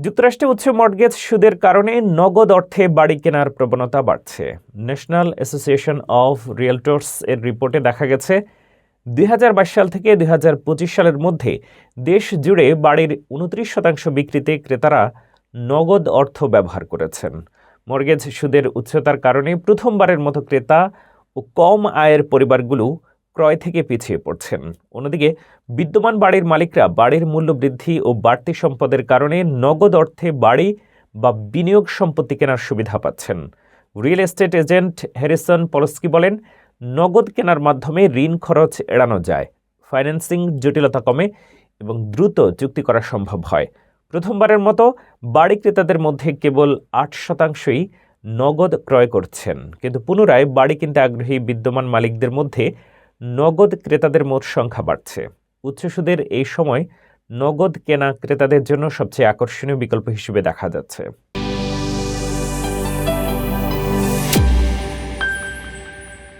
যুক্তরাষ্ট্রে উচ্চ মর্টগেজ সুদের কারণে নগদ অর্থে বাড়ি কেনার প্রবণতা বাড়ছে। ন্যাশনাল অ্যাসোসিয়েশন অফ রিয়েলটর্স এর রিপোর্টে দেখা গেছে ২০২২ সাল থেকে ২০২৫ সালের মধ্যে দেশ জুড়ে বাড়ির ২৯% বিক্রিতে ক্রেতারা নগদ অর্থ ব্যবহার করেছেন। মর্টগেজ সুদের উচ্চতার কারণে প্রথমবারের মতো ক্রেতা ও কম আয়ের পরিবারগুলো ক্রয় থেকে পিছিয়ে পড়ছেন। অন্যদিকে বিদ্যমান বাড়ির মালিকরা বাড়ির মূল্য বৃদ্ধি ও বাড়তি সম্পদের কারণে নগদ অর্থে বাড়ি বা বিনিয়োগ সম্পত্তি কেনার সুবিধা পাচ্ছেন। রিয়েল এস্টেট এজেন্ট হ্যারিসন পলস্কি বলেন, নগদ কেনার মাধ্যমে ঋণ খরচ এড়ানো যায়, ফাইন্যান্সিং জটিলতা কমে এবং দ্রুত চুক্তি করা সম্ভব হয়। প্রথমবারের মতো বাড়ি ক্রেতাদের মধ্যে কেবল ৮%ই নগদ ক্রয় করছেন, কিন্তু পুনরায় বাড়ি কিনতে আগ্রহী বিদ্যমান মালিকদের মধ্যে নগদ ক্রেতাদের মোট সংখ্যা বাড়ছে। উচ্চ সুদের এই সময় নগদ কেনা ক্রেতাদের জন্য সবচেয়ে আকর্ষণীয় বিকল্প হিসেবে দেখা যাচ্ছে।